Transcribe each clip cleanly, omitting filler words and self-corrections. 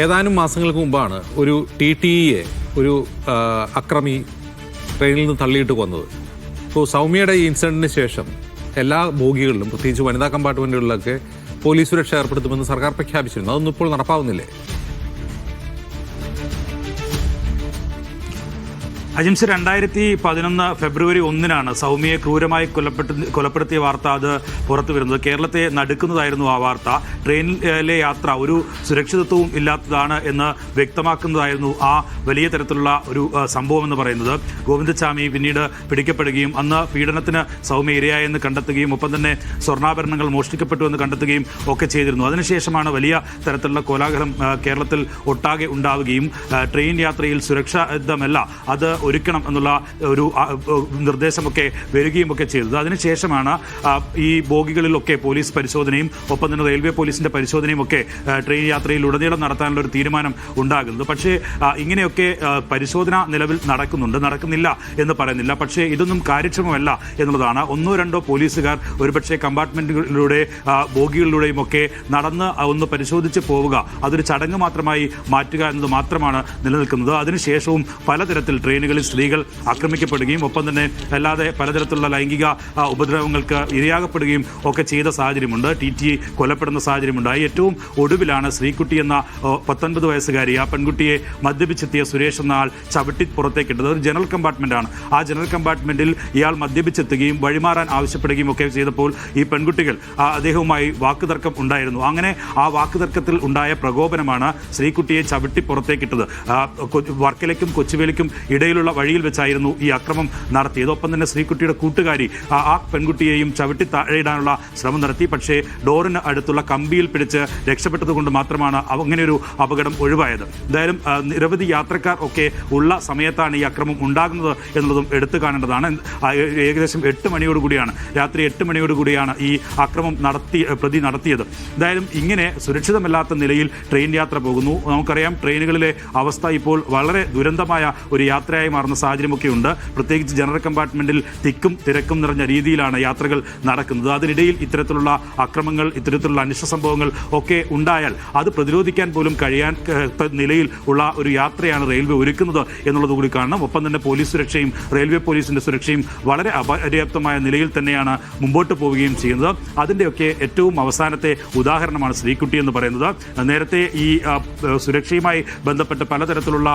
ഏതാനും മാസങ്ങൾക്ക് മുമ്പാണ് ഒരു TTE ഒരു അക്രമി ട്രെയിനിൽ നിന്ന് തള്ളിയിട്ട് കൊന്നത്. അപ്പോൾ സൗമ്യയുടെ ഈ ഇൻസിഡന്റിന് ശേഷം എല്ലാ ബോഗികളിലും പ്രത്യേകിച്ച് വനിതാ കമ്പാർട്ട്മെന്റുകളിലൊക്കെ പോലീസ് സുരക്ഷ ഏർപ്പെടുത്തുമെന്ന് സർക്കാർ പ്രഖ്യാപിച്ചിരുന്നു. അതൊന്നും ഇപ്പോൾ നടപ്പാവുന്നില്ലേ? അജിംസ് 2011 ഫെബ്രുവരി 1 സൗമ്യയെ ക്രൂരമായി കൊലപ്പെടുത്തിയ വാർത്ത അത് പുറത്തു വരുന്നത്. കേരളത്തെ നടുക്കുന്നതായിരുന്നു ആ വാർത്ത. ട്രെയിനിലെ യാത്ര ഒരു സുരക്ഷിതത്വവും ഇല്ലാത്തതാണ് എന്ന് വ്യക്തമാക്കുന്നതായിരുന്നു ആ വലിയ തരത്തിലുള്ള ഒരു സംഭവം എന്ന് പറയുന്നത്. ഗോവിന്ദച്ചാമി പിന്നീട് പിടിക്കപ്പെടുകയും അന്ന് പീഡനത്തിന് സൗമ്യ ഇരയായെന്ന് കണ്ടെത്തുകയും ഒപ്പം തന്നെ സ്വർണ്ണാഭരണങ്ങൾ മോഷ്ടിക്കപ്പെട്ടു എന്ന് കണ്ടെത്തുകയും ഒക്കെ ചെയ്തിരുന്നു. അതിനുശേഷമാണ് വലിയ തരത്തിലുള്ള കോലാഹലം കേരളത്തിൽ ഒട്ടാകെ ഉണ്ടാവുകയും ട്രെയിൻ യാത്രയിൽ സുരക്ഷിതമല്ല അത് ഒരുക്കണം എന്നുള്ള ഒരു നിർദ്ദേശമൊക്കെ വരികയും ഒക്കെ ചെയ്തത്. അതിനുശേഷമാണ് ഈ ബോഗികളിലൊക്കെ പോലീസ് പരിശോധനയും ഒപ്പം തന്നെ റെയിൽവേ പോലീസിന്റെ പരിശോധനയും ഒക്കെ ട്രെയിൻ യാത്രയിൽ ഉടനീളം നടത്താനുള്ള ഒരു തീരുമാനം ഉണ്ടാകുന്നത്. പക്ഷേ ഇങ്ങനെയൊക്കെ പരിശോധന നിലവിൽ നടക്കുന്നില്ല എന്ന് പറയുന്നില്ല. പക്ഷേ ഇതൊന്നും കാര്യക്ഷമമല്ല എന്നുള്ളതാണ്. 1-2 പോലീസുകാർ ഒരുപക്ഷെ കമ്പാർട്ട്മെന്റുകളിലൂടെ ബോഗികളിലൂടെയും ഒക്കെ നടന്ന് ഒന്ന് പരിശോധിച്ച് പോവുക, അതൊരു ചടങ്ങ് മാത്രമായി മാറ്റുക എന്നത് മാത്രമാണ് നിലനിൽക്കുന്നത്. അതിനുശേഷവും പലതരത്തിൽ ട്രെയിനുകളിൽ സ്ത്രീകൾ ആക്രമിക്കപ്പെടുകയും ഒപ്പം തന്നെ അല്ലാതെ പലതരത്തിലുള്ള ലൈംഗിക ഉപദ്രവങ്ങൾക്ക് ഇരയാകപ്പെടുകയും ഒക്കെ ചെയ്ത സാഹചര്യമുണ്ട്. TTE കൊല്ലപ്പെടുന്ന സാഹചര്യമുണ്ടായി. ഏറ്റവും ഒടുവിലാണ് ശ്രീകുട്ടി എന്ന 19 വയസ്സുകാരി ആ പെൺകുട്ടിയെ മദ്യപിച്ചെത്തിയ സുരേഷ് എന്ന ആൾ ചവിട്ടി പുറത്തേക്കിട്ടത്. ഒരു ജനറൽ കമ്പാർട്ട്മെന്റാണ്. ആ ജനറൽ കമ്പാർട്ട്മെന്റിൽ ഇയാൾ മദ്യപിച്ചെത്തുകയും വഴിമാറാൻ ആവശ്യപ്പെടുകയും ഒക്കെ ചെയ്തപ്പോൾ ഈ പെൺകുട്ടികൾ അദ്ദേഹവുമായി വാക്കുതർക്കം ഉണ്ടായിരുന്നു. അങ്ങനെ ആ വാക്കുതർക്കത്തിൽ ഉണ്ടായ പ്രകോപനമാണ് ശ്രീകുട്ടിയെ ചവിട്ടി പുറത്തേക്കിട്ടത്. വർക്കലയ്ക്കും കൊച്ചുവേലിക്കും ഇടയിലുള്ള വഴിയിൽ വെച്ചായിരുന്നു ഈ അക്രമം നടത്തിയത്. ഒപ്പം തന്നെ ശ്രീകുട്ടിയുടെ കൂട്ടുകാരി ആ പെൺകുട്ടിയെയും ചവിട്ടി താഴെയിടാനുള്ള ശ്രമം നടത്തി. പക്ഷേ ഡോറിന് അടുത്തുള്ള കമ്പിയിൽ പിടിച്ച് രക്ഷപ്പെട്ടത് കൊണ്ട് മാത്രമാണ് അങ്ങനെയൊരു അപകടം ഒഴിവായത്. എന്തായാലും നിരവധി യാത്രക്കാർ ഒക്കെ ഉള്ള സമയത്താണ് ഈ അക്രമം ഉണ്ടാകുന്നത് എന്നുള്ളതും എടുത്തു കാണേണ്ടതാണ്. ഏകദേശം 8 മണിയോടുകൂടിയാണ് രാത്രി 8 മണിയോടുകൂടിയാണ് ഈ അക്രമം പ്രതി നടത്തിയത്. എന്തായാലും ഇങ്ങനെ സുരക്ഷിതമല്ലാത്ത നിലയിൽ ട്രെയിൻ യാത്ര പോകുന്നു. നമുക്കറിയാം ട്രെയിനുകളിലെ അവസ്ഥ ഇപ്പോൾ വളരെ ദുരന്തമായ ഒരു യാത്രയായി മാറുന്ന സാഹചര്യമൊക്കെ ഉണ്ട്. പ്രത്യേകിച്ച് ജനറൽ കമ്പാർട്ട്മെന്റിൽ തിക്കും തിരക്കും നിറഞ്ഞ രീതിയിലാണ് യാത്രകൾ നടക്കുന്നത്. അതിനിടയിൽ ഇത്തരത്തിലുള്ള അക്രമങ്ങൾ, ഇത്തരത്തിലുള്ള അനിഷ്ട സംഭവങ്ങൾ ഒക്കെ ഉണ്ടായാൽ അത് പ്രതിരോധിക്കാൻ പോലും കഴിയാൻ നിലയിൽ ഉള്ള ഒരു യാത്രയാണ് റെയിൽവേ ഒരുക്കുന്നത് എന്നുള്ളത് കൂടി കാണണം. ഒപ്പം തന്നെ പോലീസ് സുരക്ഷയും റെയിൽവേ പോലീസിന്റെ സുരക്ഷയും വളരെ അപര്യാപ്തമായ നിലയിൽ തന്നെയാണ് മുമ്പോട്ട് പോവുകയും ചെയ്യുന്നത്. അതിൻ്റെയൊക്കെ ഏറ്റവും അവസാനത്തെ ഉദാഹരണമാണ് ശ്രീകുട്ടി എന്ന് പറയുന്നത്. നേരത്തെ ഈ സുരക്ഷയുമായി ബന്ധപ്പെട്ട് പലതരത്തിലുള്ള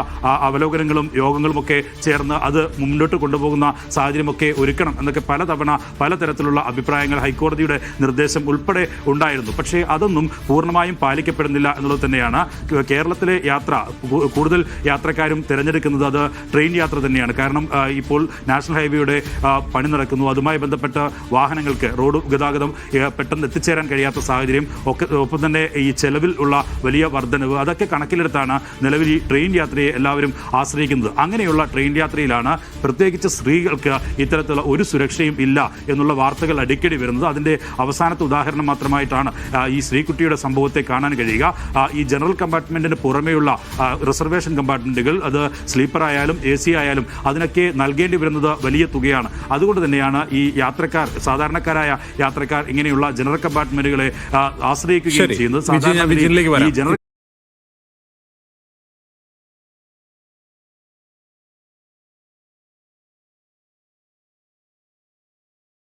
അവലോകനങ്ങളും യോഗങ്ങളുമൊക്കെ ചേർന്ന് അത് മുന്നോട്ട് കൊണ്ടുപോകുന്ന സാഹചര്യമൊക്കെ ഒരുക്കണം എന്നൊക്കെ പലതവണ പലതരത്തിലുള്ള അഭിപ്രായങ്ങൾ ഹൈക്കോടതിയുടെ നിർദ്ദേശം ഉൾപ്പെടെ ഉണ്ടായിരുന്നു. പക്ഷേ അതൊന്നും പൂർണ്ണമായും പാലിക്കപ്പെടുന്നില്ല എന്നുള്ളത് തന്നെയാണ്. കേരളത്തിലെ യാത്ര കൂടുതൽ യാത്രക്കാരും തിരഞ്ഞെടുക്കുന്നത് അത് ട്രെയിൻ യാത്ര തന്നെയാണ്. കാരണം ഇപ്പോൾ നാഷണൽ ഹൈവേയുടെ പണി നടക്കുന്നു. അതുമായി ബന്ധപ്പെട്ട വാഹനങ്ങൾക്ക് റോഡ് ഗതാഗതം പെട്ടെന്ന് എത്തിച്ചേരാൻ കഴിയാത്ത സാഹചര്യം ഒക്കെ ഒപ്പം തന്നെ ഈ ചെലവിൽ ഉള്ള വലിയ വർധനവ് അതൊക്കെ കണക്കിലെടുത്താണ് നിലവിൽ ഈ ട്രെയിൻ യാത്രയെ എല്ലാവരും ആശ്രയിക്കുന്നത്. അങ്ങനെയുള്ള ട്രെയിൻ യാത്രയിലാണ് പ്രത്യേകിച്ച് സ്ത്രീകൾക്ക് ഇത്തരത്തിലുള്ള ഒരു സുരക്ഷയും ഇല്ല എന്നുള്ള വാർത്തകൾ അടിക്കടി വരുന്നത്. അതിൻ്റെ അവസാനത്തെ ഉദാഹരണം മാത്രമായിട്ടാണ് ഈ ശ്രീകുട്ടിയുടെ സംഭവത്തെ കാണാൻ കഴിയുക. ഈ ജനറൽ കമ്പാർട്ട്മെന്റിന് പുറമെയുള്ള റിസർവേഷൻ കമ്പാർട്ട്മെന്റുകൾ അത് സ്ലീപ്പർ ആയാലും AC ആയാലും അതിനൊക്കെ നൽകേണ്ടി വരുന്നത് വലിയ തുകയാണ്. അതുകൊണ്ട് തന്നെയാണ് ഈ സാധാരണക്കാരായ യാത്രക്കാർ ഇങ്ങനെയുള്ള ജനറൽ കമ്പാർട്ട്മെന്റുകളെ ആശ്രയിക്കുകയും ചെയ്യുന്നത്. സാധാരണ ഈ ജനറൽ